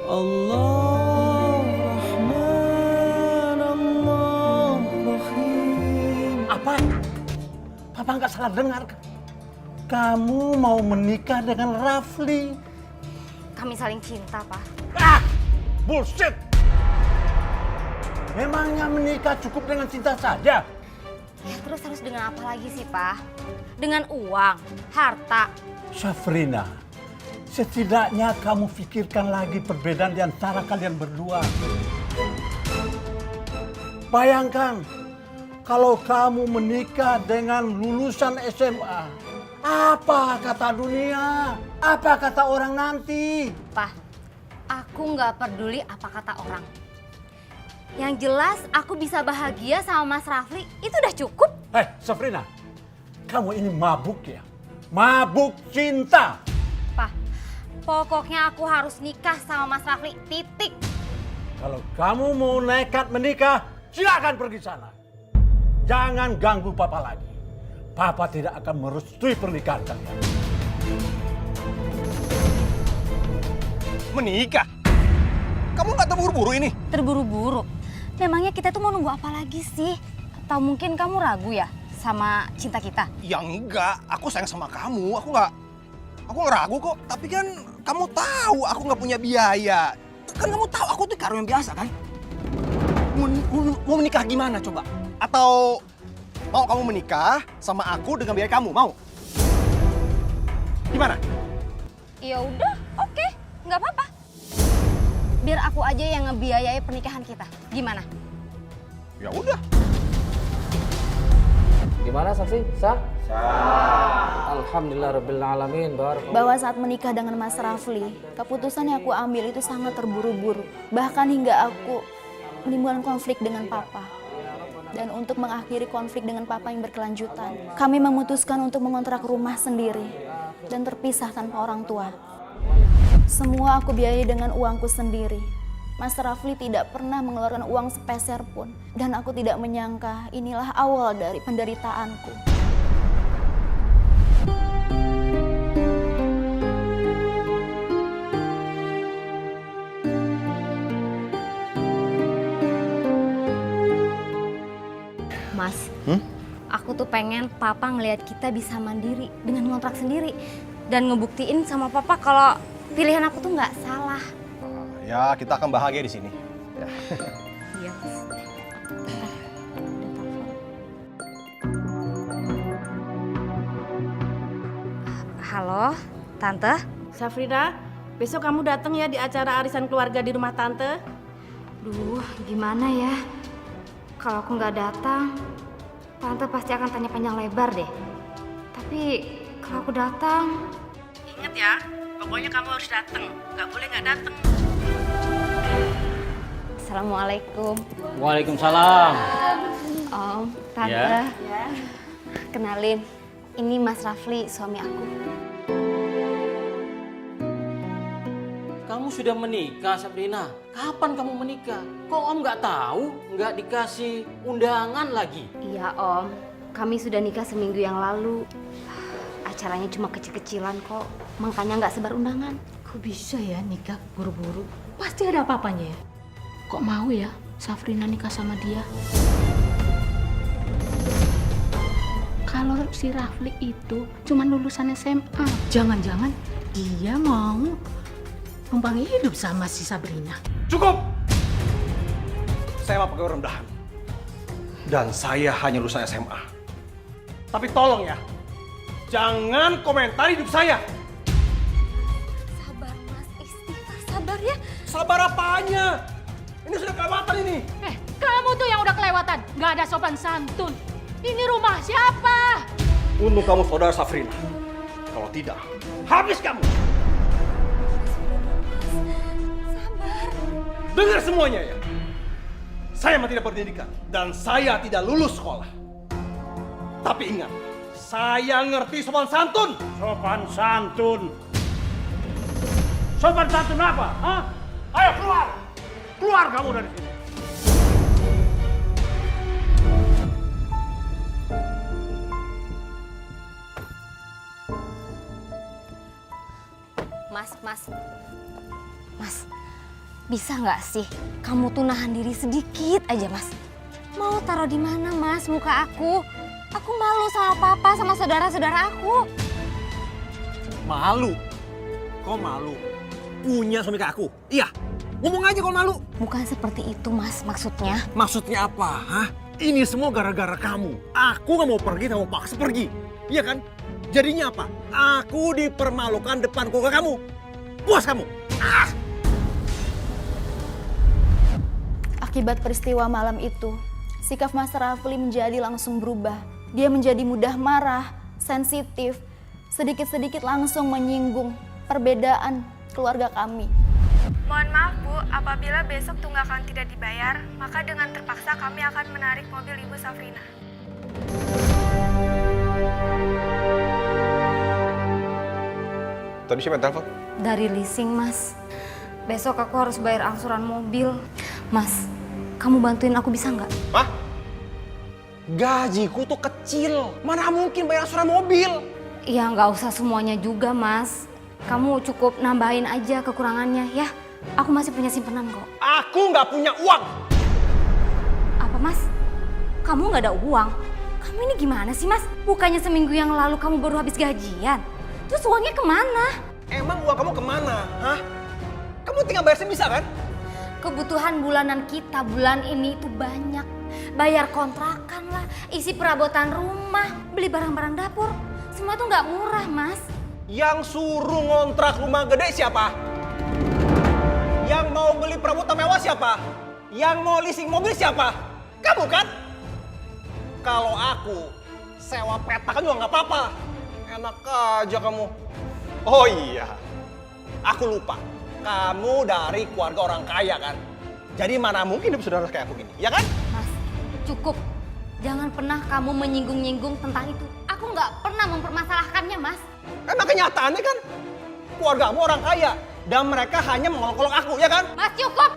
Allah Rahman, Allah Rahim. Apa? Papa nggak salah dengar kan? Kamu mau menikah dengan Rafli? Kami saling cinta, Pak. Ah! Bullshit! Memangnya menikah cukup dengan cinta saja? Ya terus harus dengan apa lagi sih, Pak? Dengan uang, harta. Syafrina, setidaknya kamu pikirkan lagi perbedaan di antara kalian berdua. Bayangkan, kalau kamu menikah dengan lulusan SMA, apa kata dunia? Apa kata orang nanti? Pak, aku nggak peduli apa kata orang. Yang jelas aku bisa bahagia sama Mas Rafli, itu udah cukup. Syafrina, kamu ini mabuk ya? Mabuk cinta. Pak, pokoknya aku harus nikah sama Mas Rafli, titik. Kalau kamu mau nekat menikah, silakan pergi sana. Jangan ganggu Papa lagi. Papa tidak akan merestui pernikahan kalian. Menikah? Kamu nggak terburu-buru ini? Terburu-buru? Memangnya kita tuh mau nunggu apa lagi sih? Atau mungkin kamu ragu ya sama cinta kita? Ya enggak, aku sayang sama kamu. Aku nggak ragu kok. Tapi kan kamu tahu aku nggak punya biaya. Kan kamu tahu aku tuh karyawan biasa kan? Mau menikah gimana coba? Atau mau kamu menikah sama aku dengan biaya kamu? Mau? Gimana? Ya udah, oke, nggak apa-apa. Biar aku aja yang ngebiayai pernikahan kita. Gimana? Ya udah. Gimana saksi? Sah? Sah. Alhamdulillah Rabbil Alamin. Bahwa saat menikah dengan Mas Rafli, keputusan yang aku ambil itu sangat terburu-buru. Bahkan hingga aku menimbulkan konflik dengan Papa. Dan untuk mengakhiri konflik dengan Papa yang berkelanjutan, kami memutuskan untuk mengontrak rumah sendiri dan terpisah tanpa orang tua. Semua aku biayai dengan uangku sendiri. Mas Rafli tidak pernah mengeluarkan uang sepeser pun. Dan aku tidak menyangka inilah awal dari penderitaanku. Mas, aku tuh pengen Papa ngelihat kita bisa mandiri dengan ngontrak sendiri. Dan ngebuktiin sama Papa kalau pilihan aku tuh nggak salah. Ya, kita akan bahagia di sini. Ya. Iya, Mas. Halo, Tante? Syafrina, besok kamu datang ya di acara arisan keluarga di rumah Tante. Duh, gimana ya? Kalau aku nggak datang, Tante pasti akan tanya panjang lebar deh. Tapi kalau aku datang... Ingat ya, pokoknya kamu harus datang. Nggak boleh nggak datang. Assalamualaikum. Waalaikumsalam. Om, Tante. Ya. Kenalin, ini Mas Rafli, suami aku. Kamu sudah menikah, Sabrina. Kapan kamu menikah? Kok Om nggak tahu? Nggak dikasih undangan lagi? Iya, Om. Kami sudah nikah seminggu yang lalu. Acaranya cuma kecil-kecilan kok. Makanya nggak sebar undangan. Kok bisa ya nikah buru-buru? Pasti ada apa-apanya ya. Kok mau ya Syafrina nikah sama dia? Kalau si Rafli itu cuma lulusan SMA. Jangan-jangan dia mau numpang hidup sama si Sabrina. Cukup! Saya mau pegawai rendahan. Dan saya hanya lulusan SMA. Tapi tolong ya, jangan komentari hidup saya. Sabar, Mas. Istighfar, sabar ya. Sabar apanya? Ini sudah kelewatan ini. Kamu tuh yang udah kelewatan. Nggak ada sopan santun. Ini rumah siapa? Untung kamu saudara Syafrina. Kalau tidak, habis kamu. Sabar. Dengar semuanya ya. Saya memang tidak berpendidikan dan saya tidak lulus sekolah. Tapi ingat, saya ngerti sopan santun. Sopan santun. Sopan santun apa? Hah? Ayo keluar! Keluar kamu dari sini. Mas. Bisa nggak sih kamu tuh nahan diri sedikit aja, Mas? Mau taruh di mana, Mas, muka aku? Aku malu sama papa, sama saudara-saudara aku. Malu? Kok malu? Punya suami kayak aku? Iya. Ngomong aja kok malu. Bukan seperti itu, Mas, maksudnya. Maksudnya apa? Hah? Ini semua gara-gara kamu. Aku gak mau pergi, kamu paksa pergi. Iya kan? Jadinya apa? Aku dipermalukan depan keluarga kamu. Puas kamu? Ah! Akibat peristiwa malam itu, sikap Mas Rafli menjadi langsung berubah. Dia menjadi mudah marah, sensitif, sedikit-sedikit langsung menyinggung perbedaan keluarga kami. Mohon maaf Bu, apabila besok tunggakan tidak dibayar, maka dengan terpaksa kami akan menarik mobil Ibu Safrina. Tadi siapa yang telepon? Dari leasing, Mas. Besok aku harus bayar angsuran mobil. Mas, kamu bantuin aku bisa nggak? Hah? Gajiku tuh kecil. Mana mungkin bayar asuran mobil? Ya nggak usah semuanya juga, Mas. Kamu cukup nambahin aja kekurangannya ya. Aku masih punya simpenan kok. Aku nggak punya uang. Apa, Mas? Kamu nggak ada uang? Kamu ini gimana sih, Mas? Bukannya seminggu yang lalu kamu baru habis gajian. Terus uangnya kemana? Emang uang kamu kemana? Hah? Kamu tinggal bayar sebisa kan? Kebutuhan bulanan kita bulan ini itu banyak. Bayar kontrakan lah, isi perabotan rumah, beli barang-barang dapur. Semua itu nggak murah, Mas. Yang suruh ngontrak rumah gede siapa? Yang mau beli perabotan mewah siapa? Yang mau leasing mobil siapa? Kamu kan? Kalau aku sewa petakan juga nggak apa-apa. Enak aja kamu. Oh iya, aku lupa. Kamu dari keluarga orang kaya kan? Jadi mana mungkin hidup saudara kayak aku gini, ya kan? Mas, cukup. Jangan pernah kamu menyinggung-nyinggung tentang itu. Aku nggak pernah mempermasalahkannya, Mas. Emang kenyataannya kan keluargamu orang kaya dan mereka hanya mengolok-olok aku, ya kan? Mas, cukup!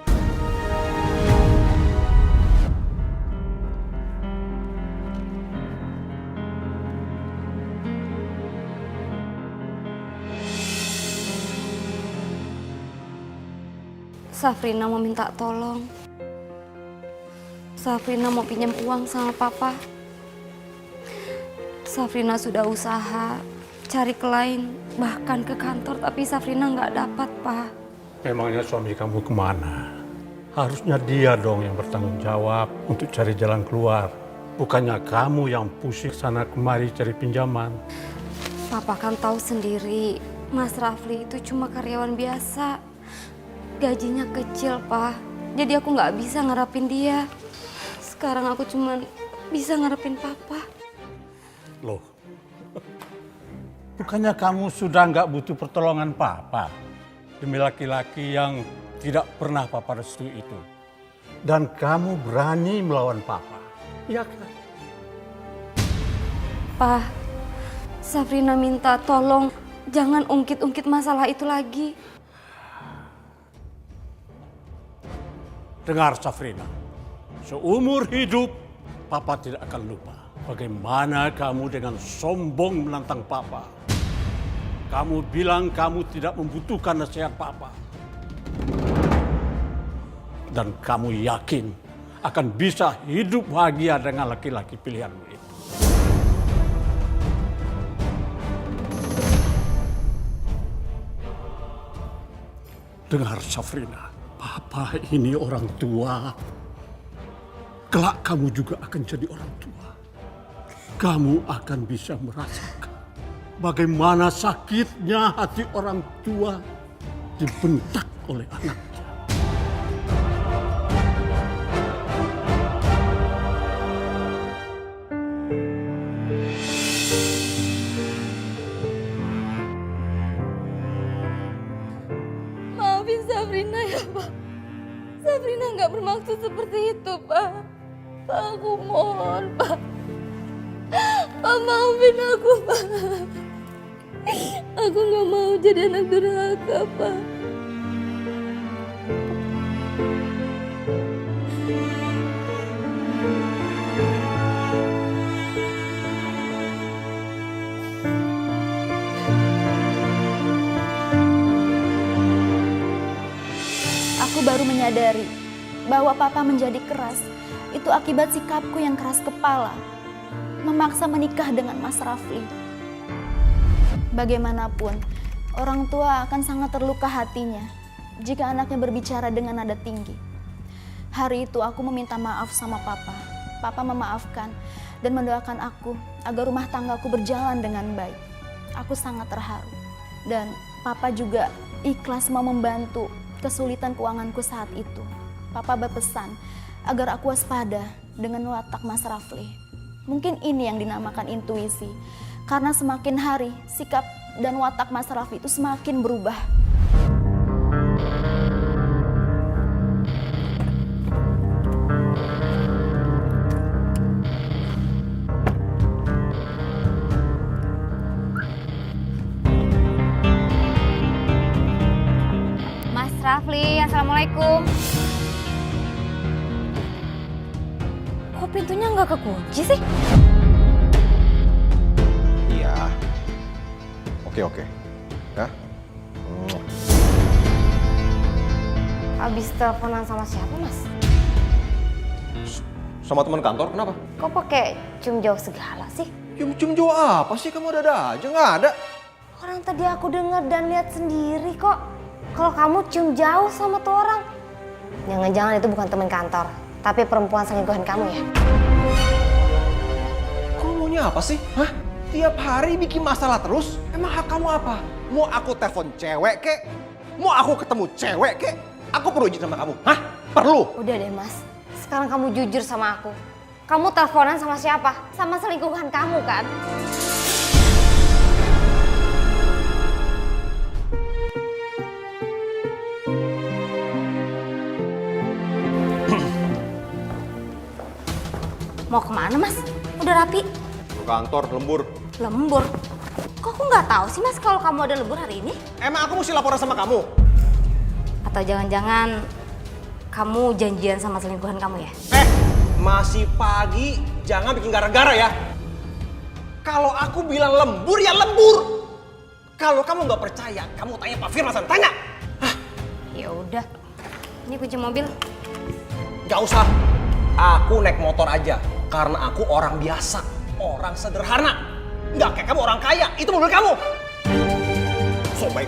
Safrina mau minta tolong. Safrina mau pinjam uang sama papa. Safrina sudah usaha cari klien, bahkan ke kantor, tapi Safrina nggak dapat, Pak. Memangnya suami kamu kemana? Harusnya dia dong yang bertanggung jawab untuk cari jalan keluar. Bukannya kamu yang pusing sana kemari cari pinjaman. Papa kan tahu sendiri, Mas Rafli itu cuma karyawan biasa. Gajinya kecil, Pak. Jadi aku nggak bisa ngarepin dia. Sekarang aku cuma bisa ngarepin Papa. Loh, bukannya kamu sudah nggak butuh pertolongan Papa demi laki-laki yang tidak pernah Papa restui itu. Dan kamu berani melawan Papa, iya kan? Pak, Safrina minta tolong jangan ungkit-ungkit masalah itu lagi. Dengar Safrina, seumur hidup Papa tidak akan lupa bagaimana kamu dengan sombong menantang Papa. Kamu bilang kamu tidak membutuhkan nasihat Papa. Dan kamu yakin akan bisa hidup bahagia dengan laki-laki pilihanmu itu. Dengar Safrina, Papa ini orang tua. Kelak kamu juga akan jadi orang tua. Kamu akan bisa merasakan bagaimana sakitnya hati orang tua dibentak oleh anaknya. Maafin Safrina ya, Pak. Safrina nggak bermaksud seperti itu, Pak. Pak, aku mohon, Pak. Pak, maafin aku, Pak. Aku nggak mau jadi anak durhaka, Pak. Aku baru menyadari bahwa papa menjadi keras itu akibat sikapku yang keras kepala, memaksa menikah dengan Mas Rafli. Bagaimanapun, orang tua akan sangat terluka hatinya jika anaknya berbicara dengan nada tinggi. Hari itu aku meminta maaf sama papa. Papa memaafkan dan mendoakan aku agar rumah tanggaku berjalan dengan baik. Aku sangat terharu. Dan papa juga ikhlas mau membantu kesulitan keuanganku saat itu. Papa berpesan agar aku waspada dengan watak Mas Rafli. Mungkin ini yang dinamakan intuisi. Karena semakin hari, sikap dan watak Mas Rafli itu semakin berubah. Mas Rafli, assalamualaikum. Kok pintunya nggak kekunci sih? Iya. Oke. Ya. Habis teleponan sama siapa, Mas? Sama teman kantor, kenapa? Kok pakai cium jauh segala sih? Cium-cium jauh apa sih? Kamu ada aja, nggak ada. Orang tadi aku dengar dan lihat sendiri kok. Kalau kamu cium jauh sama tuh orang. Jangan-jangan itu bukan teman kantor, tapi perempuan selingkuhan kamu ya? Kamu maunya apa sih? Hah? Tiap hari bikin masalah terus? Emang hak kamu apa? Mau aku telepon cewek kek? Mau aku ketemu cewek kek? Aku perlu izin sama kamu? Hah? Perlu? Udah deh Mas, sekarang kamu jujur sama aku. Kamu teleponan sama siapa? Sama selingkuhan kamu kan? Mau kemana Mas? Udah rapi? Ke kantor, lembur. Lembur? Kok aku nggak tahu sih Mas kalau kamu ada lembur hari ini? Emang aku mesti laporan sama kamu? Atau jangan-jangan kamu janjian sama selingkuhan kamu ya? Masih pagi, jangan bikin gara-gara ya. Kalau aku bilang lembur, ya lembur. Kalau kamu nggak percaya, kamu tanya Pak Firman sana, tanya. Hah? Ya udah, ini kunci mobil. Gak usah, aku naik motor aja. Karena aku orang biasa, orang sederhana. Nggak kayak kamu orang kaya, itu mobil kamu. So baik.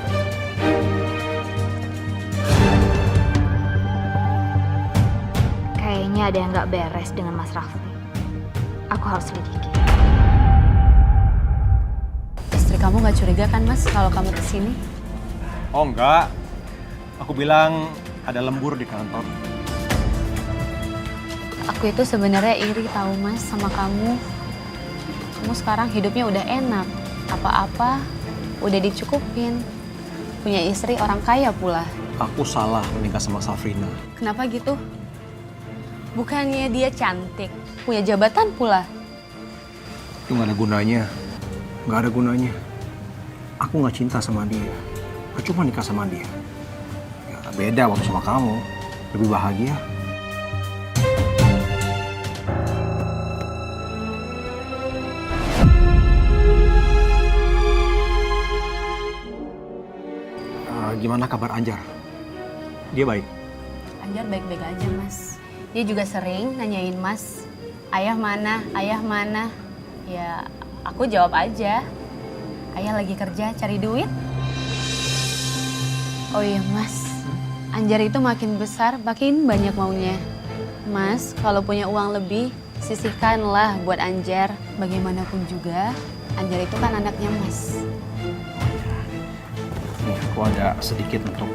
Kayaknya ada yang nggak beres dengan Mas Rafli. Aku harus selidiki. Istri kamu nggak curiga kan Mas kalau kamu kesini? Oh enggak, aku bilang ada lembur di kantor. Aku itu sebenarnya iri tahu Mas sama kamu. Kamu sekarang hidupnya udah enak, apa-apa udah dicukupin. Punya istri orang kaya pula. Aku salah menikah sama Safrina. Kenapa gitu? Bukannya dia cantik, punya jabatan pula. Itu nggak ada gunanya, nggak ada gunanya. Aku nggak cinta sama dia, aku cuma nikah sama dia. Ya, beda waktu sama kamu, lebih bahagia. Gimana kabar Anjar? Dia baik? Anjar baik-baik aja Mas. Dia juga sering nanyain Mas, ayah mana, ayah mana. Ya aku jawab aja, ayah lagi kerja cari duit. Oh iya Mas, Anjar itu makin besar makin banyak maunya. Mas kalau punya uang lebih, sisihkanlah buat Anjar. Bagaimanapun juga, Anjar itu kan anaknya Mas. Nih, aku ada sedikit untuk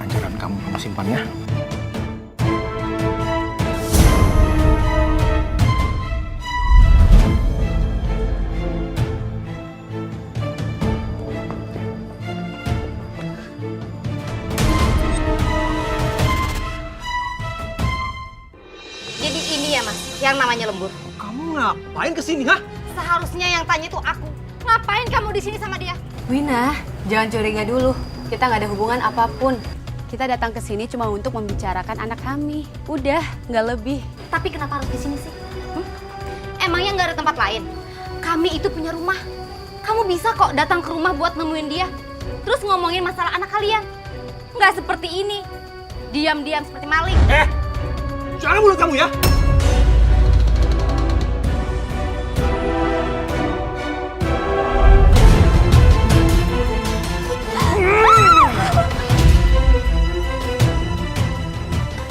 Anjaran kamu simpan ya. Jadi ini ya Mas, yang namanya lembur. Kamu ngapain kesini, hah? Seharusnya yang tanya tuh aku. Ngapain kamu di sini sama dia? Wina, jangan curiga dulu. Kita nggak ada hubungan apapun. Kita datang ke sini cuma untuk membicarakan anak kami. Udah, nggak lebih. Tapi kenapa harus di sini sih? Emangnya nggak ada tempat lain? Kami itu punya rumah. Kamu bisa kok datang ke rumah buat nemuin dia. Terus ngomongin masalah anak kalian. Nggak seperti ini. diam-diam seperti maling. Jangan mulut kamu ya.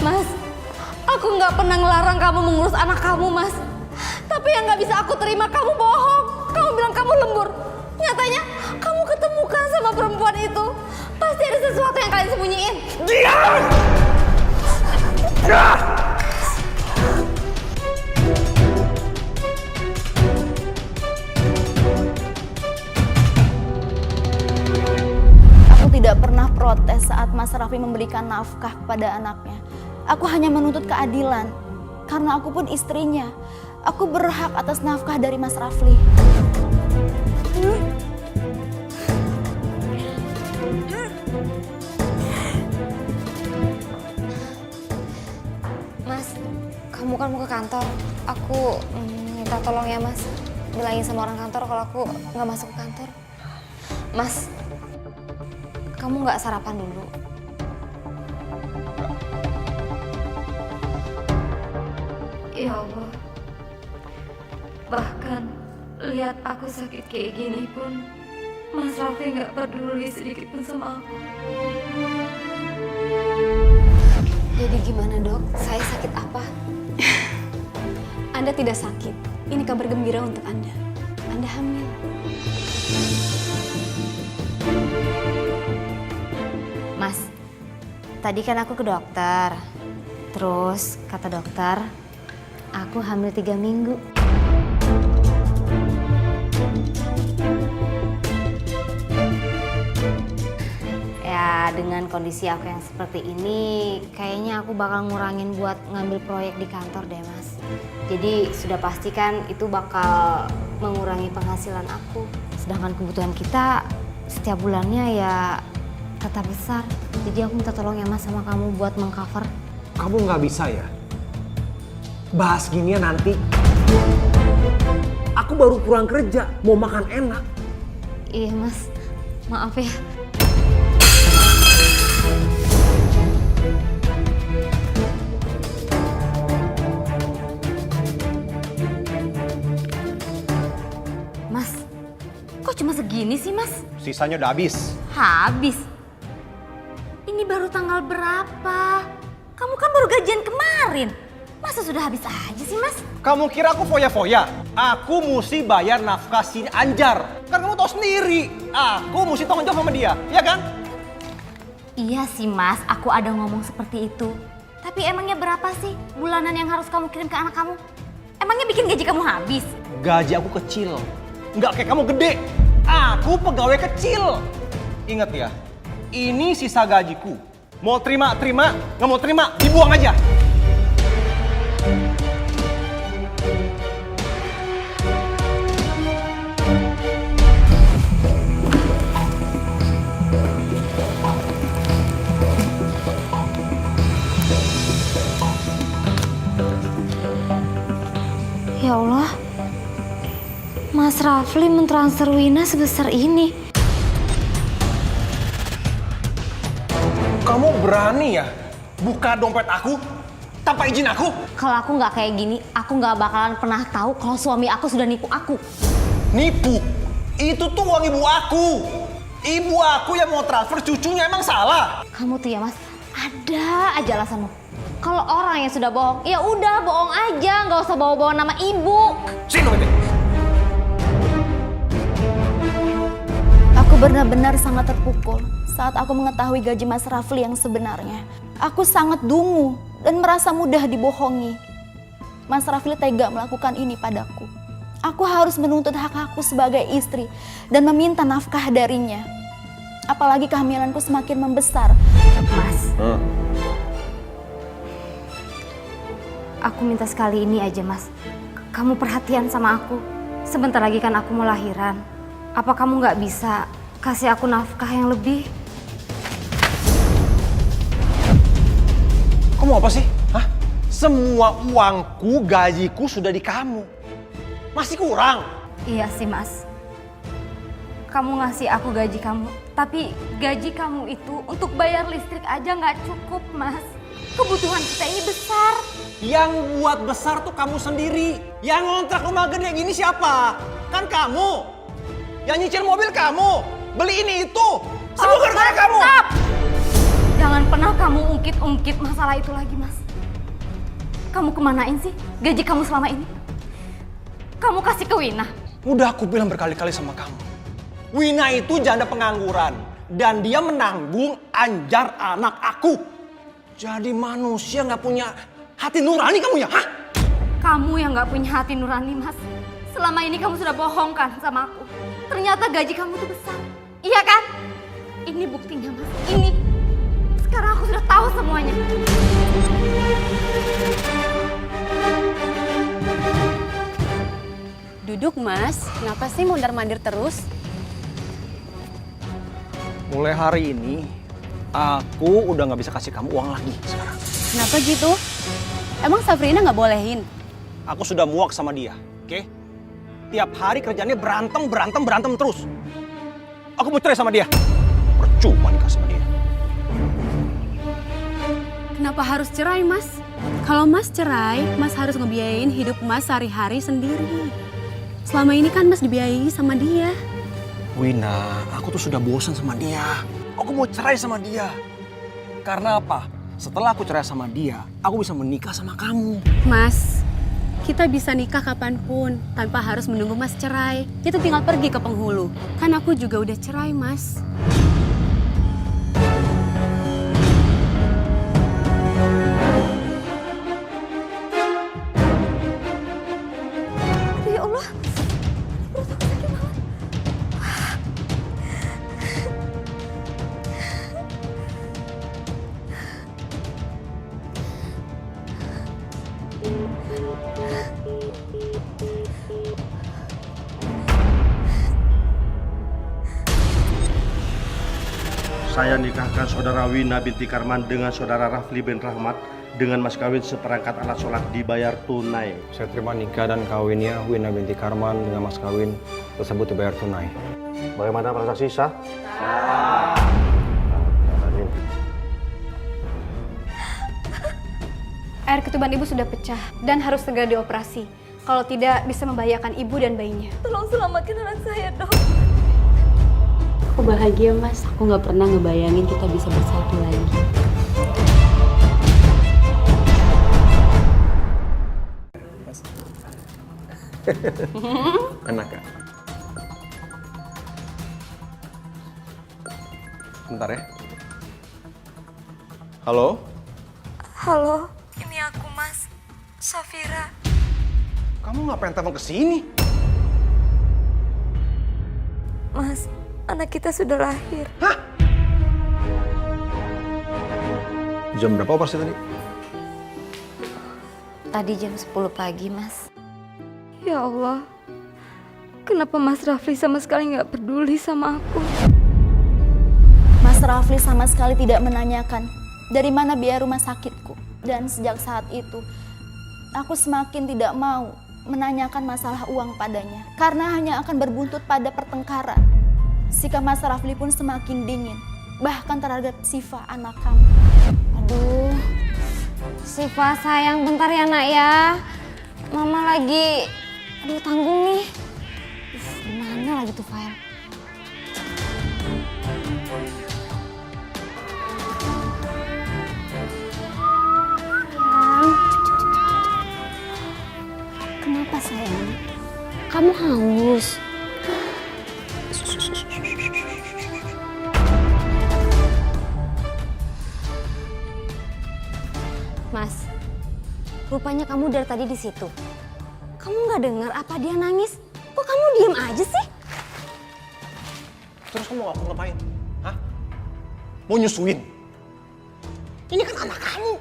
Mas, aku nggak pernah ngelarang kamu mengurus anak kamu, Mas. Tapi yang nggak bisa aku terima, kamu bohong. Kamu bilang kamu lembur. Nyatanya, kamu ketemukan sama perempuan itu. Pasti ada sesuatu yang kalian sembunyiin. Diam! Aku tidak pernah protes saat Mas Rafli memberikan nafkah kepada anaknya. Aku hanya menuntut keadilan. Karena aku pun istrinya. Aku berhak atas nafkah dari Mas Rafli. Mas, kamu kan mau ke kantor. Aku minta tolong ya, Mas. Bilangin sama orang kantor kalau aku nggak masuk ke kantor. Mas, kamu nggak sarapan dulu? Ya Allah, bahkan lihat aku sakit kayak gini pun, Mas Rafli nggak peduli sedikit pun sama aku. Jadi gimana, Dok? Saya sakit apa? Anda tidak sakit. Ini kabar gembira untuk Anda. Anda hamil. Mas, tadi kan aku ke dokter. Terus kata dokter, aku hamil 3 minggu. Ya, dengan kondisi aku yang seperti ini, kayaknya aku bakal ngurangin buat ngambil proyek di kantor deh, Mas. Jadi sudah pasti kan itu bakal mengurangi penghasilan aku. Sedangkan kebutuhan kita setiap bulannya ya tetap besar. Jadi aku minta tolong ya, Mas, sama kamu buat mengcover. Kamu nggak bisa ya? Bahas ginian nanti. Aku baru pulang kerja, mau makan enak. Iya, Mas. Maaf ya. Mas, kok cuma segini sih, Mas? Sisanya udah habis. Habis. Ini baru tanggal berapa? Kamu kan baru gajian kemarin. Masa sudah habis aja sih, Mas? Kamu kira aku foya-foya? Aku mesti bayar nafkah si Anjar. Kan kamu tahu sendiri, aku mesti tanggung jawab sama dia, ya kan? Iya sih, Mas. Aku ada ngomong seperti itu. Tapi emangnya berapa sih bulanan yang harus kamu kirim ke anak kamu? Emangnya bikin gaji kamu habis? Gaji aku kecil, nggak kayak kamu gede. Aku pegawai kecil. Ingat ya, ini sisa gajiku. Mau terima, nggak mau terima, dibuang aja. Ya Allah, Mas Rafli mentransfer Wina sebesar ini. Kamu berani ya buka dompet aku tanpa izin aku? Kalau aku nggak kayak gini, aku nggak bakalan pernah tahu kalau suami aku sudah nipu aku. Nipu? Itu tuh uang ibu aku. Ibu aku yang mau transfer cucunya, emang salah? Kamu tuh ya, Mas, ada aja alasanmu. Kalau orang yang sudah bohong, ya udah bohong aja, nggak usah bawa-bawa nama ibu. Sini dompetnya. Aku benar-benar sangat terpukul saat aku mengetahui gaji Mas Rafli yang sebenarnya. Aku sangat dungu dan merasa mudah dibohongi. Mas Rafli tega melakukan ini padaku. Aku harus menuntut hak aku sebagai istri dan meminta nafkah darinya. Apalagi kehamilanku semakin membesar. Mas, aku minta sekali ini aja, Mas. Kamu perhatian sama aku. Sebentar lagi kan aku mau lahiran. Apa kamu nggak bisa kasih aku nafkah yang lebih? Kamu apa sih? Hah? Semua uangku, gajiku sudah di kamu. Masih kurang? Iya sih, Mas. Kamu ngasih aku gaji kamu, tapi gaji kamu itu untuk bayar listrik aja nggak cukup, Mas. Kebutuhan kita ini besar. Yang buat besar tuh kamu sendiri. Yang ngontrak rumah gede gini siapa? Kan kamu. Yang nyicil mobil kamu. Beli ini itu. Semua gara-gara kamu. Stop! Jangan pernah kamu ungkit-ungkit masalah itu lagi, Mas. Kamu kemanain sih gaji kamu selama ini? Kamu kasih ke Wina? Udah aku bilang berkali-kali sama kamu. Wina itu janda pengangguran. Dan dia menanggung Anjar anak aku. Jadi manusia gak punya hati nurani kamu ya? Hah? Kamu yang gak punya hati nurani, Mas. Selama ini kamu sudah bohong kan sama aku. Ternyata gaji kamu tuh besar. Iya kan? Ini buktinya, Mas. Ini. Sekarang aku sudah tahu semuanya. Duduk, Mas. Kenapa sih mondar-mandir terus? Mulai hari ini, aku udah nggak bisa kasih kamu uang lagi sekarang. Kenapa gitu? Emang Safrina nggak bolehin? Aku sudah muak sama dia, oke? Tiap hari kerjanya berantem terus. Aku mau cerai sama dia. Percuma nikah sama dia. Kenapa harus cerai, Mas? Kalau Mas cerai, Mas harus ngebiayain hidup Mas sehari-hari sendiri. Selama ini kan Mas dibiayai sama dia. Wina, aku tuh sudah bosan sama dia. Aku mau cerai sama dia. Karena apa? Setelah aku cerai sama dia, aku bisa menikah sama kamu. Mas, kita bisa nikah kapanpun tanpa harus menunggu Mas cerai. Kita tinggal pergi ke penghulu. Kan aku juga udah cerai, Mas. Ya Allah. Perut aku sakit banget. Saya nikahkan saudara Wina binti Karman dengan saudara Rafli bin Rahmat dengan mas kawin seperangkat alat sholat dibayar tunai. Saya terima nikah dan kawinnya Wina binti Karman dengan mas kawin tersebut dibayar tunai. Bagaimana transaksi sah? Air ketuban ibu sudah pecah dan harus segera dioperasi. Kalau tidak bisa membahayakan ibu dan bayinya. Tolong selamatkan anak saya, Dok. Aku bahagia, Mas. Aku nggak pernah ngebayangin kita bisa bersatu lagi. Enak ya? Bentar ya. Halo? Halo, ini aku, Mas. Safira. Kamu ngapain telepon ke sini? Mas, anak kita sudah lahir. Jam berapa pasti tadi? Tadi jam 10 pagi, Mas. Ya Allah, kenapa Mas Rafli sama sekali nggak peduli sama aku? Mas Rafli sama sekali tidak menanyakan dari mana biaya rumah sakitku. Dan sejak saat itu, aku semakin tidak mau menanyakan masalah uang padanya. Karena hanya akan berbuntut pada pertengkaran. Sikap Mas Rafli pun semakin dingin. Bahkan terhadap Siva, anak kamu. Aduh, Siva sayang, bentar ya nak ya. Mama lagi, tanggung nih. Dimana lagi tuh file? Kenapa sayang? Kamu haus? Mas, rupanya kamu dari tadi di situ. Kamu nggak dengar apa dia nangis? Kok kamu diem aja sih? Terus kamu ngapain? Hah? Mau nyusuin? Ini kan anak kamu.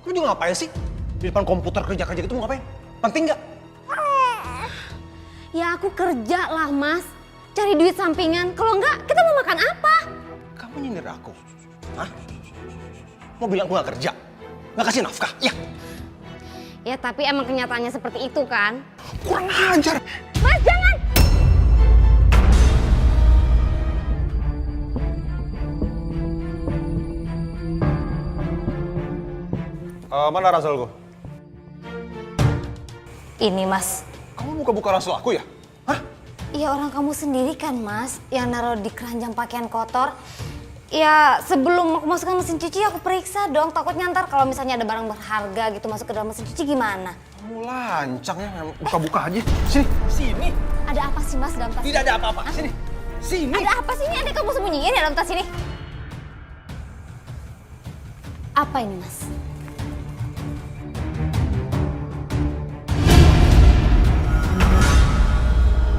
Kamu juga ngapain sih? Di depan komputer kerja-kerja gitu mau ngapain? Penting nggak? Ya aku kerja lah, Mas. Cari duit sampingan. Kalau enggak, kita mau makan apa? Kamu nyindir aku? Hah? Mau bilang aku nggak kerja? Nggak kasih nafkah? Ya. Ya tapi emang kenyataannya seperti itu kan? Kurang ajar. Mas, jangan! Mana ranselku? Ini Mas. Kamu buka-buka ransel aku ya? Hah? Ya orang kamu sendiri kan Mas, yang naruh di keranjang pakaian kotor. Ya sebelum aku masukkan mesin cuci aku periksa dong, takutnya ntar kalau misalnya ada barang berharga gitu masuk ke dalam mesin cuci gimana? Kamu lancang ya, buka-buka aja. Sini, sini. Ada apa sih Mas dalam tas? Tidak ada apa-apa. Sini, sini. Ada apa sih ini? Ada kamu sembunyiin ya dalam tas ini? Apa ini Mas?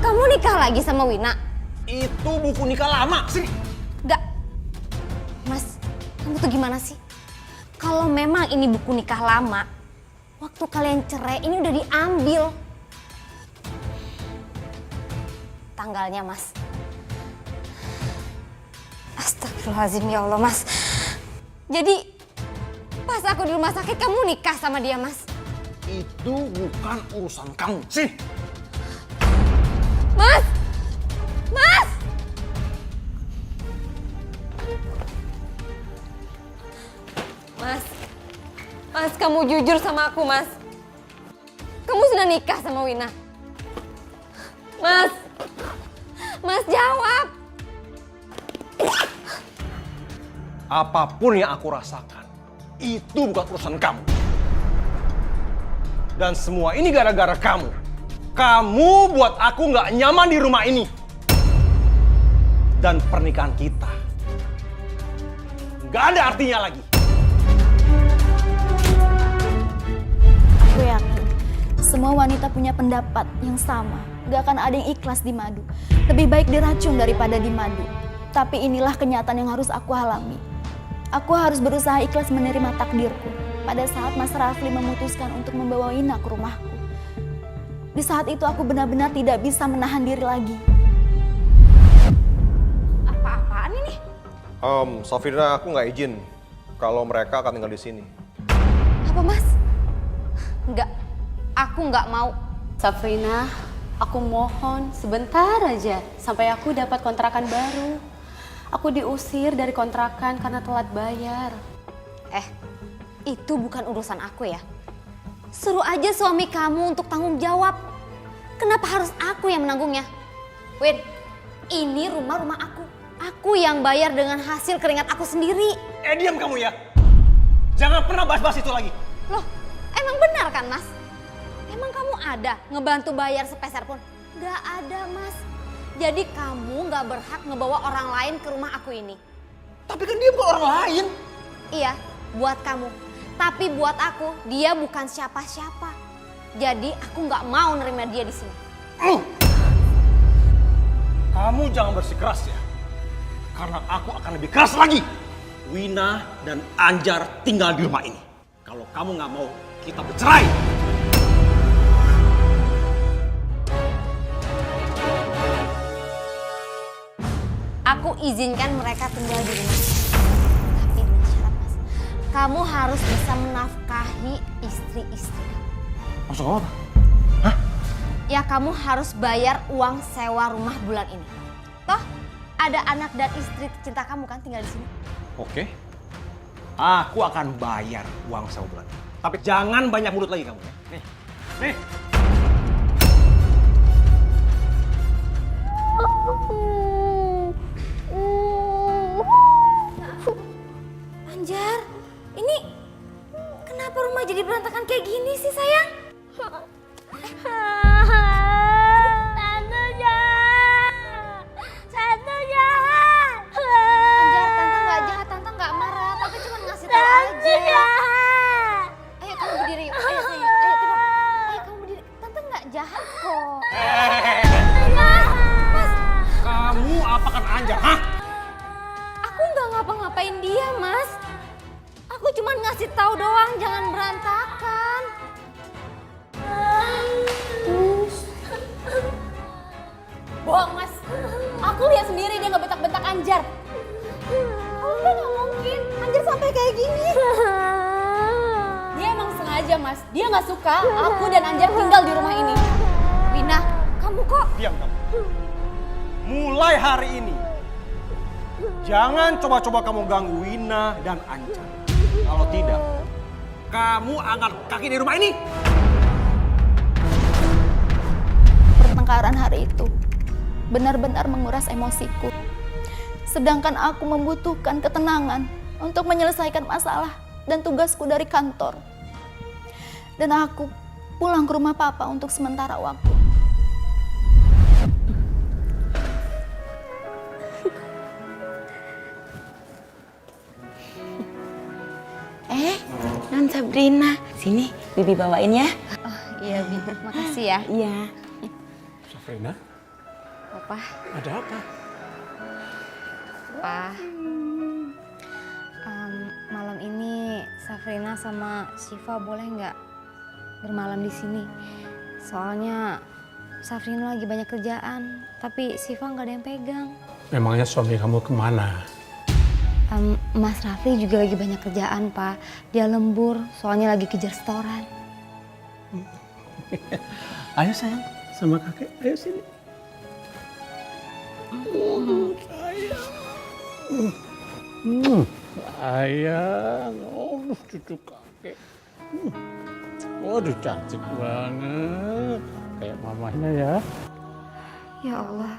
Kamu nikah lagi sama Wina? Itu buku nikah lama. Sini. Enggak. Mas, kamu tuh gimana sih? Kalau memang ini buku nikah lama, waktu kalian cerai ini udah diambil. Tanggalnya Mas. Astagfirullahaladzim ya Allah Mas. Jadi pas aku di rumah sakit kamu nikah sama dia Mas? Itu bukan urusan kamu. Sini. Mas! Mas! Mas, Mas kamu jujur sama aku Mas. Kamu sudah nikah sama Wina? Mas, Mas jawab. Apapun yang aku rasakan, itu bukan urusan kamu. Dan semua ini gara-gara kamu. Kamu buat aku nggak nyaman di rumah ini. Dan pernikahan kita nggak ada artinya lagi. Aku yakin semua wanita punya pendapat yang sama. Gak akan ada yang ikhlas di madu. Lebih baik diracun daripada di madu. Tapi inilah kenyataan yang harus aku alami. Aku harus berusaha ikhlas menerima takdirku. Pada saat Mas Rafli memutuskan untuk membawa Wina ke rumahku. Di saat itu aku benar-benar tidak bisa menahan diri lagi. Apa-apaan ini? Safira, aku nggak izin kalau mereka akan tinggal di sini. Apa Mas? Enggak, aku nggak mau. Safrina, aku mohon sebentar aja sampai aku dapat kontrakan baru. Aku diusir dari kontrakan karena telat bayar. Itu bukan urusan aku ya. Suruh aja suami kamu untuk tanggung jawab. Kenapa harus aku yang menanggungnya? Win, ini rumah aku. Aku yang bayar dengan hasil keringat aku sendiri. Diam kamu ya. Jangan pernah bahas-bahas itu lagi. Loh, emang benar kan Mas? Emang kamu ada ngebantu bayar sepeser pun? Gak ada Mas. Jadi kamu gak berhak ngebawa orang lain ke rumah aku ini. Tapi kan dia bukan orang lain. Iya, buat kamu. Tapi buat aku, dia bukan siapa-siapa. Jadi aku gak mau nerima dia di sini. Kamu jangan bersikeras ya. Karena aku akan lebih keras lagi. Wina dan Anjar tinggal di rumah ini. Kalau kamu nggak mau, kita bercerai. Aku izinkan mereka tinggal di rumah. Tapi dengan syarat Mas. Kamu harus bisa menafkahi istri-istri kamu. Maksud kamu apa? Hah? Ya kamu harus bayar uang sewa rumah bulan ini. Toh ada anak dan istri cinta kamu kan tinggal di sini. Oke. Aku akan bayar uang sewa bulan. Tapi jangan banyak mulut lagi kamu. Nih. Nih. Anjar, ini kenapa rumah jadi berantakan kayak gini sih sayang? Anjar, tante nggak jahat, tante nggak marah, tante cuma ngasih tahu aja. Ayo kamu berdiri, ayo sayang, ayo tidur. Ayo kamu berdiri, tante nggak jahat kok. Kamu apakan Anjar, hah? Aku nggak ngapa-ngapain dia, Mas. Aku cuma ngasih tahu doang, jangan berantakan. Bohong Mas. Aku lihat sendiri dia nggak bentak-bentak Anjar. Oh, udah nggak mungkin. Anjar sampai kayak gini. Dia emang sengaja Mas. Dia nggak suka aku dan Anjar tinggal di rumah ini. Wina, kamu kok? Diam kamu. Mulai hari ini, jangan coba-coba kamu ganggu Wina dan Anjar. Kalau tidak, kamu angkat kaki di rumah ini. Pertengkaran hari itu benar-benar menguras emosiku. Sedangkan aku membutuhkan ketenangan untuk menyelesaikan masalah dan tugasku dari kantor. Dan aku pulang ke rumah papa untuk sementara waktu. Non Sabrina, sini Bibi bawain ya. Oh iya, Bi. Makasih ya. Iya. Safrina, Papa. ada apa? Pa. Malam ini Safrina sama Syifa boleh nggak bermalam di sini? Soalnya Safrina lagi banyak kerjaan, tapi Syifa nggak ada yang pegang. Memangnya suami kamu kemana? Mas Rafli juga lagi banyak kerjaan, Pak. Dia lembur, soalnya lagi kejar setoran. Ayo sayang, sama kakek. Ayo sini. Sayang. Sayang. Oh, cucu kakek. Waduh, cantik banget. Kayak mamahnya ya. Ya Allah,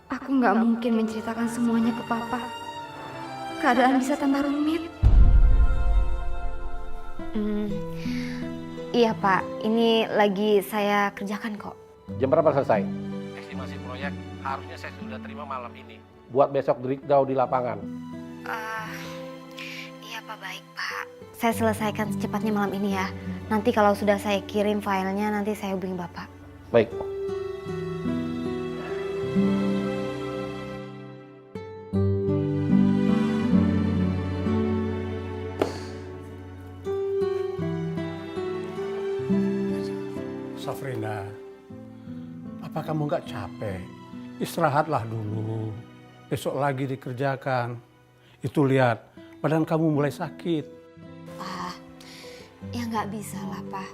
aku nggak mungkin menceritakan semuanya ke Papa. Keadaan bisa tambah rumit. Iya Pak, ini lagi saya kerjakan kok. Jam berapa selesai? Estimasi proyek harusnya saya sudah terima malam ini. Buat besok breakdown di lapangan. Iya Pak, baik Pak. Saya selesaikan secepatnya malam ini ya. Nanti kalau sudah saya kirim filenya, nanti saya hubungi Bapak. Baik. Safrina, apa kamu nggak capek? Istirahatlah dulu. Besok lagi dikerjakan. Itu lihat, badan kamu mulai sakit. Pak, ya nggak bisa lah Pak.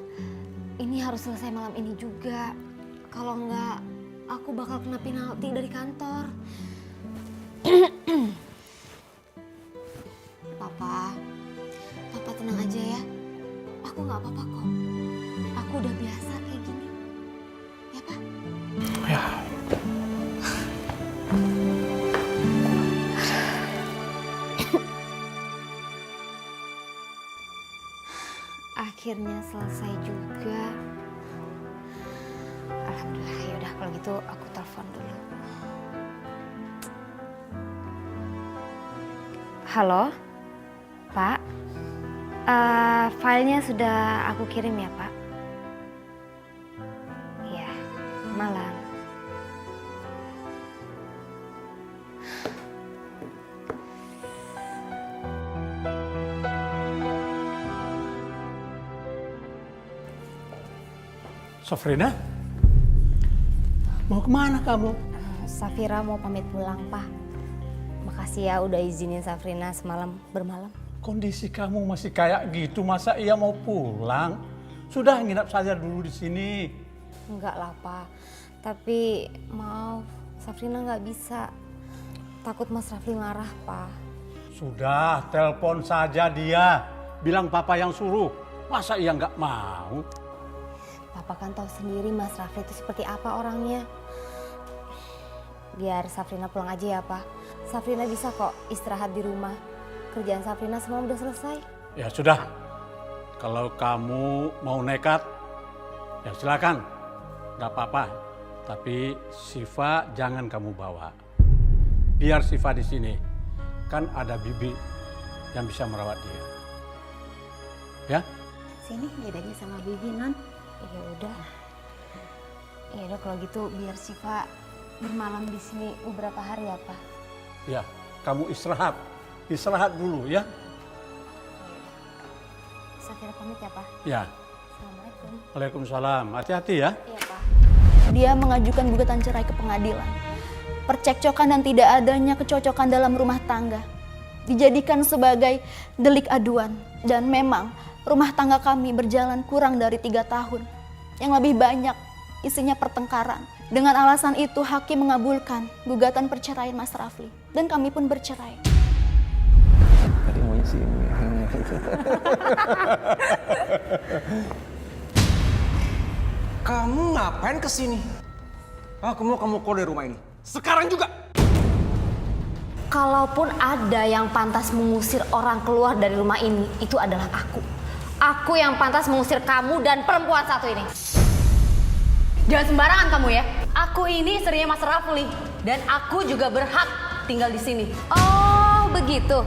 Ini harus selesai malam ini juga. Kalau nggak, aku bakal kena penalti dari kantor. Papa tenang aja ya. Aku nggak apa-apa kok. Aku udah biasa kayak gini. Ya Pak? Ya. Akhirnya selesai juga. Alhamdulillah, yaudah kalau gitu aku telepon dulu. Halo, Pak. Filenya sudah aku kirim ya Pak. Iya, malam. Safrina, mau kemana kamu? Safira mau pamit pulang, Pak. Makasih ya udah izinin Safrina semalam bermalam. Kondisi kamu masih kayak gitu, masa ia mau pulang? Sudah nginap saja dulu di sini. Enggak lah, Pak. Tapi maaf, Safrina nggak bisa. Takut Mas Rafli marah, Pak. Sudah, telepon saja dia. Bilang papa yang suruh. Masa ia nggak mau? Papa kan tahu sendiri Mas Rafli itu seperti apa orangnya. Biar Safrina pulang aja ya, Pak. Safrina bisa kok istirahat di rumah. Kerjaan Safrina semua udah selesai. Ya sudah, kalau kamu mau nekat, ya silakan. Gak apa-apa. Tapi Syifa jangan kamu bawa. Biar Syifa di sini. Kan ada Bibi yang bisa merawat dia. Ya? Sini bedanya sama Bibi, Non. Ya udah. Ya udah kalau gitu biar Syifa bermalam di sini beberapa hari ya, Pak. Ya, kamu istirahat. Istirahat dulu ya. Safira pamit ya, Pak. Ya. Assalamualaikum. Waalaikumsalam. Hati-hati ya. Iya, Pak. Dia mengajukan gugatan cerai ke pengadilan. Percekcokan dan tidak adanya kecocokan dalam rumah tangga dijadikan sebagai delik aduan. Dan memang rumah tangga kami berjalan kurang dari 3 tahun. Yang lebih banyak isinya pertengkaran. Dengan alasan itu hakim mengabulkan gugatan perceraian Mas Rafli. Dan kami pun bercerai. Tadi maunya sini. Kamu ngapain kesini? Kamu keluar dari rumah ini. Sekarang juga. Kalaupun ada yang pantas mengusir orang keluar dari rumah ini, itu adalah aku. Aku yang pantas mengusir kamu dan perempuan satu ini. Jangan sembarangan kamu ya. Aku ini istrinya Mas Rafli dan aku juga berhak tinggal di sini. Oh, begitu.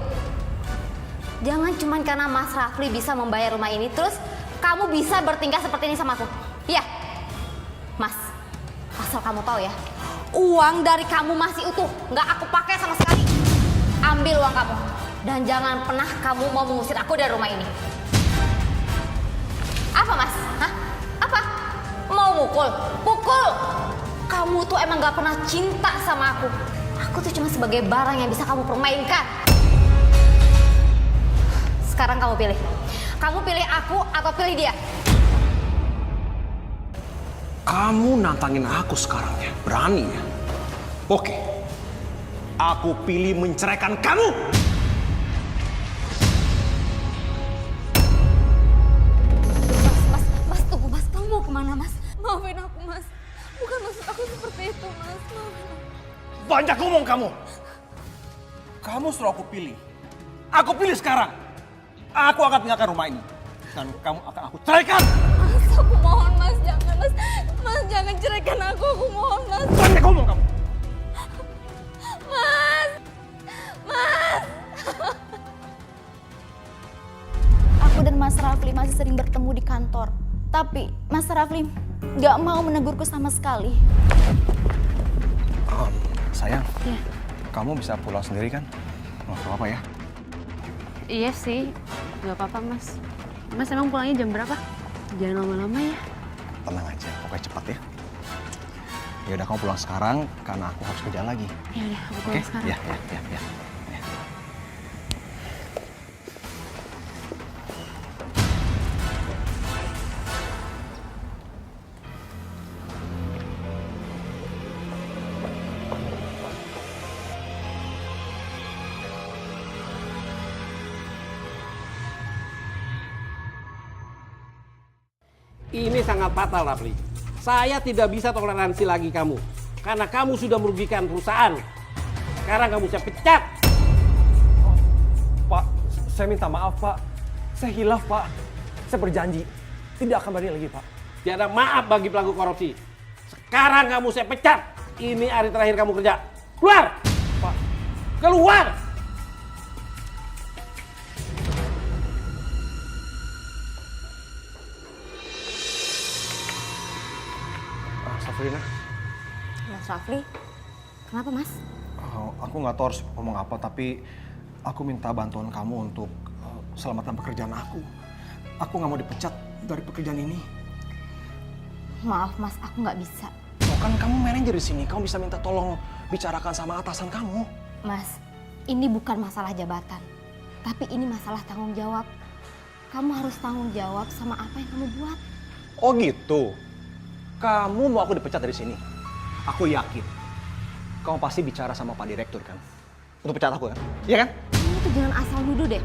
Jangan cuman karena Mas Rafli bisa membayar rumah ini, terus kamu bisa bertingkah seperti ini sama aku. Iya. Mas, asal kamu tahu ya, uang dari kamu masih utuh, nggak aku pakai sama sekali. Ambil uang kamu, dan jangan pernah kamu mau mengusir aku dari rumah ini. Apa Mas? Hah? Apa? Mau mukul? Pukul! Kamu tuh emang nggak pernah cinta sama aku. Aku tuh cuma sebagai barang yang bisa kamu permainkan. Sekarang kamu pilih. Kamu pilih aku atau pilih dia? Kamu nantangin aku sekarang ya? Berani ya? Oke. Aku pilih menceraikan kamu. Mas, tunggu Mas. Kamu mau kemana Mas? Maafin aku Mas. Bukan maksud aku seperti itu Mas. Maafin aku. Banyak ngomong kamu. Kamu suruh aku pilih. Aku pilih sekarang. Aku akan tinggalkan rumah ini. Dan kamu akan aku ceraikan. Mas, aku mohon Mas. Jangan Mas. Mas, jangan ceraikan aku mohon Mas. Banyak ngomong kamu. Mas. Mas. Aku dan Mas Rafli masih sering bertemu di kantor. Tapi Mas Rafli nggak mau menegurku sama sekali. Sayang, Iya. kamu bisa pulang sendiri kan? Nggak apa-apa ya? Iya sih, nggak apa-apa Mas. Mas emang pulangnya jam berapa? Jangan lama-lama ya. Tenang aja, pokoknya cepat ya. Ya udah kamu pulang sekarang karena aku harus kerja lagi. Ya udah, aku Oke? pulang sekarang. Ya. Ini sangat fatal, Rafli. Saya tidak bisa toleransi lagi kamu. Karena kamu sudah merugikan perusahaan. Sekarang kamu saya pecat. Pak, saya minta maaf Pak. Saya hilaf Pak. Saya berjanji tidak akan berani lagi Pak. Tiada maaf bagi pelaku korupsi. Sekarang kamu saya pecat. Ini hari terakhir kamu kerja. Keluar! Pak. Keluar! Safrina. Mas Rafli, kenapa Mas? Aku nggak tahu harus ngomong apa, tapi aku minta bantuan kamu untuk selamatkan pekerjaan aku. Aku nggak mau dipecat dari pekerjaan ini. Maaf Mas, aku nggak bisa. Oh, kan kamu manajer di sini, kamu bisa minta tolong bicarakan sama atasan kamu. Mas, ini bukan masalah jabatan, tapi ini masalah tanggung jawab. Kamu harus tanggung jawab sama apa yang kamu buat. Oh gitu. Kamu mau aku dipecat dari sini? Aku yakin. Kamu pasti bicara sama Pak Direktur kan? Untuk pecat aku kan? Iya kan? Kamu tuh jangan asal nuduh deh.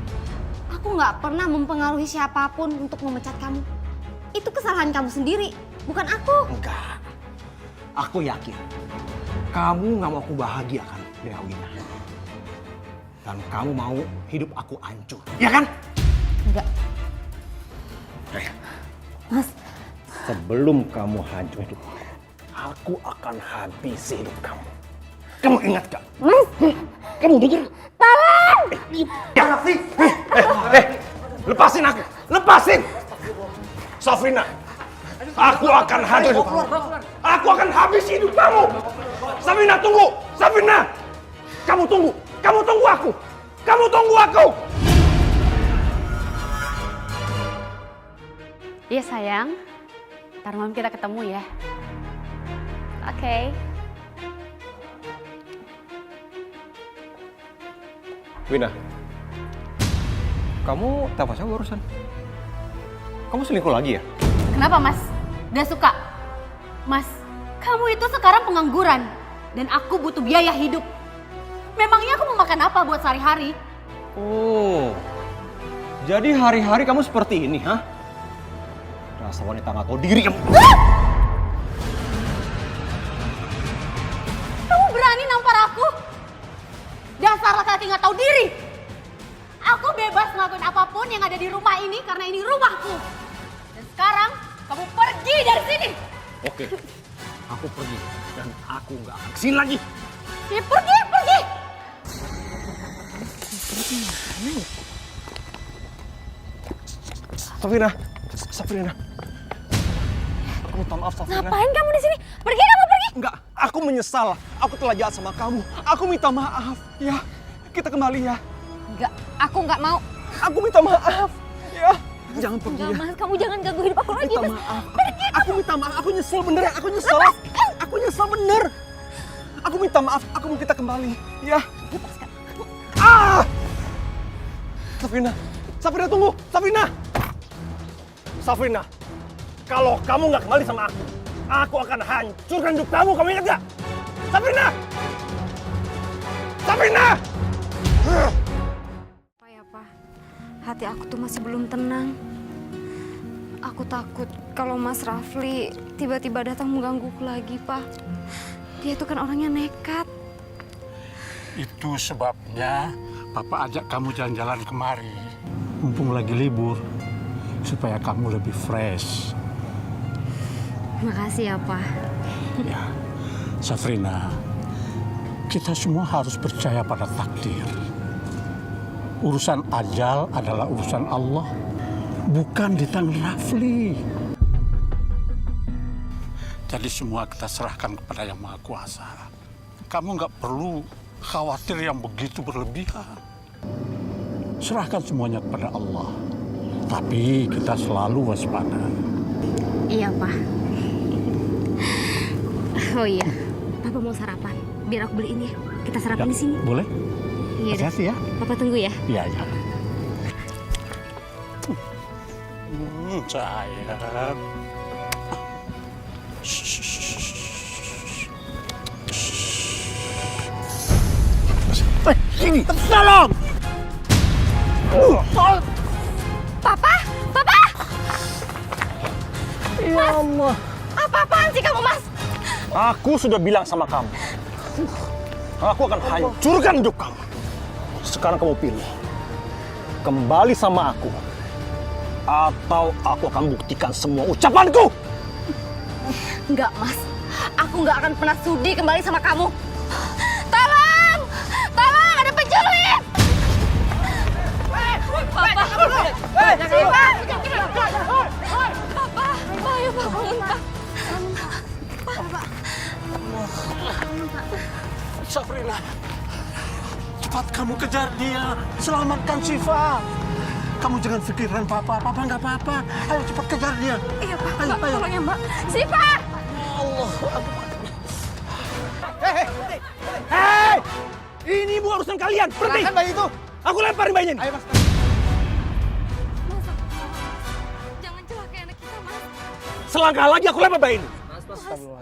Aku nggak pernah mempengaruhi siapapun untuk memecat kamu. Itu kesalahan kamu sendiri, bukan aku. Enggak. Aku yakin. Kamu nggak mau aku bahagia kan dengan Wina. Dan kamu mau hidup aku hancur. Iya kan? Enggak. Mas. Sebelum kamu hancur hidup aku akan habisi hidup kamu. Kamu ingat gak? Mas. Kamu dengar? Tolong! Jangan sih! Lepasin aku! Lepasin! Safrina! Aku akan hancur hidup kamu. Aku akan habisi hidup kamu! Safrina, tunggu! Safrina! Kamu tunggu! Kamu tunggu aku! Kamu tunggu aku! Iya sayang. Ntar malam kita ketemu ya. Oke. Wina, kamu telepon siapa barusan? Kamu selingkuh lagi ya? Kenapa Mas? Gak suka? Mas, kamu itu sekarang pengangguran. Dan aku butuh biaya hidup. Memangnya aku mau makan apa buat sehari-hari? Oh, Jadi hari-hari kamu seperti ini, hah? Rasa wanita nggak tahu diri kamu. Kamu berani nampar aku? Dasar laki-laki nggak tahu diri. Aku bebas melakukan apapun yang ada di rumah ini karena ini rumahku. Dan sekarang kamu pergi dari sini. Oke, aku pergi dan aku nggak akan kesini lagi. Ya, pergi, pergi. Safrina. Aku minta maaf, Safrina. Ngapain kamu di sini? Pergi kamu, pergi. Enggak, aku menyesal. Aku telah jahat sama kamu. Aku minta maaf. Ya, kita kembali ya. Enggak, aku nggak mau. Aku minta maaf. Ya, jangan pergi Enggak, ya. Mas, kamu jangan ganggu hidup aku lagi, Minta Mas. maaf. Pergi. Aku minta maaf. Aku nyesel bener. Aku nyesel. Aku nyesel bener. Aku minta maaf. Aku mau kita kembali. Ya. Ah! Safrina tunggu. Safrina, kalau kamu nggak kembali sama aku akan hancurkan hidup kamu. Kamu ingat nggak? Safrina! Apa ya, Pak? Hati aku tuh masih belum tenang. Aku takut kalau Mas Rafli tiba-tiba datang menggangguku lagi, Pak. Dia itu kan orangnya nekat. Itu sebabnya Papa ajak kamu jalan-jalan kemari. Mumpung lagi libur, supaya kamu lebih fresh. Makasih ya, Pak. Ya, Safrina, kita semua harus percaya pada takdir. Urusan ajal adalah urusan Allah, bukan di tangan Rafli. Jadi semua kita serahkan kepada Yang Maha Kuasa. Kamu nggak perlu khawatir yang begitu berlebihan. Serahkan semuanya kepada Allah. Tapi kita selalu waspada. Iya, Pak. Oh iya, Papa mau sarapan. Biar aku beliin ya. Kita sarapan di sini. Boleh? Iya, dah. Hati-hati ya. Papa tunggu ya. Iya, ya. Sayang. Sini, tolong! Papa! Papa! Ya Allah. Apa-apaan sih kamu, Mas? Aku sudah bilang sama kamu. Aku akan hancurkan hidup kamu. Sekarang kamu pilih. Kembali sama aku. Atau aku akan buktikan semua ucapanku. Enggak, Mas. Aku nggak akan pernah sudi kembali sama kamu. Tolong! Tolong, ada penculik! Papa! Siva! Papa! Ayo, Papa, bangun, Pak. Safrina, cepat kamu kejar dia. Selamatkan Siva. Kamu jangan pikiran Papa. Papa nggak apa-apa. Ayo cepat kejar dia. Iya, Pak. Ayo, Mbak, ayo. tolong ya, Mbak. Siva! Allah. Hei! Ini bukan urusan kalian. Berhenti. Serahkan bayi itu. Aku lemparin bayinya ini. Ayo, Mas. Jangan celakain anak kita, Mas. Selangkah lagi aku lempar bayi ini.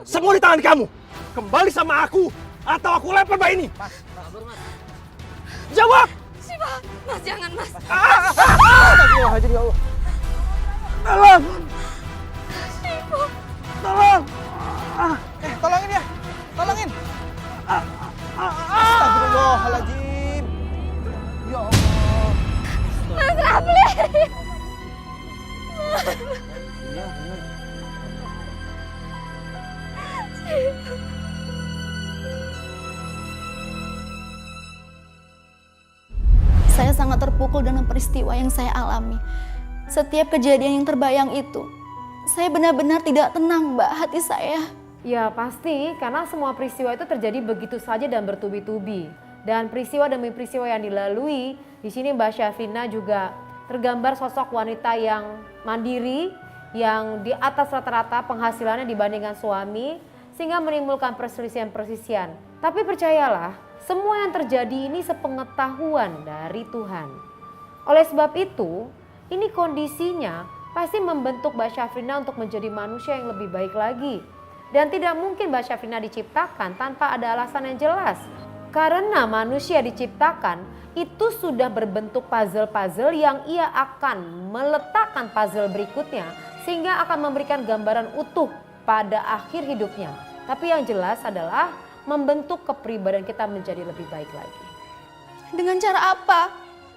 Semua di tangan kamu. Kembali sama aku atau aku lempar bayi ini. Jawab. Siva! Mas, jangan, Mas. Astagfirullahaladzim, ya Allah. Tolong. Siva! Tolong. Tolongin ya. Tolongin. Astagfirullahaladzim. Ya Allah. Mas Rafli! Saya sangat terpukul dengan peristiwa yang saya alami. Setiap kejadian yang terbayang itu, saya benar-benar tidak tenang, Mbak, hati saya. Ya pasti, karena semua peristiwa itu terjadi begitu saja dan bertubi-tubi. Dan peristiwa demi peristiwa yang dilalui, di sini Mbak Syafrina juga tergambar sosok wanita yang mandiri, yang di atas rata-rata penghasilannya dibandingkan suami, sehingga menimbulkan perselisihan-perselisihan. Tapi percayalah, semua yang terjadi ini sepengetahuan dari Tuhan. Oleh sebab itu, ini kondisinya pasti membentuk Mbak Syafrina untuk menjadi manusia yang lebih baik lagi. Dan tidak mungkin Mbak Syafrina diciptakan tanpa ada alasan yang jelas. Karena manusia diciptakan itu sudah berbentuk puzzle-puzzle yang ia akan meletakkan puzzle berikutnya sehingga akan memberikan gambaran utuh pada akhir hidupnya. Tapi yang jelas adalah membentuk kepribadian kita menjadi lebih baik lagi. Dengan cara apa?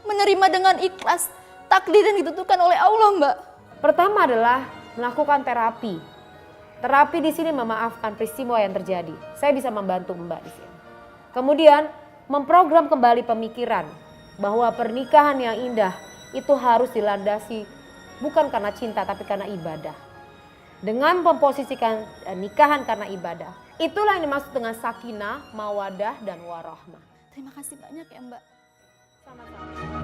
Menerima dengan ikhlas takdir yang ditentukan oleh Allah, Mbak. Pertama adalah melakukan terapi. Terapi di sini memaafkan peristiwa yang terjadi. Saya bisa membantu Mbak di sini. Kemudian memprogram kembali pemikiran bahwa pernikahan yang indah itu harus dilandasi bukan karena cinta tapi karena ibadah. Dengan memposisikan nikahan karena ibadah. Itulah yang dimaksud dengan sakinah, mawadah, dan warahmah. Terima kasih banyak ya, Mbak. Sama-sama.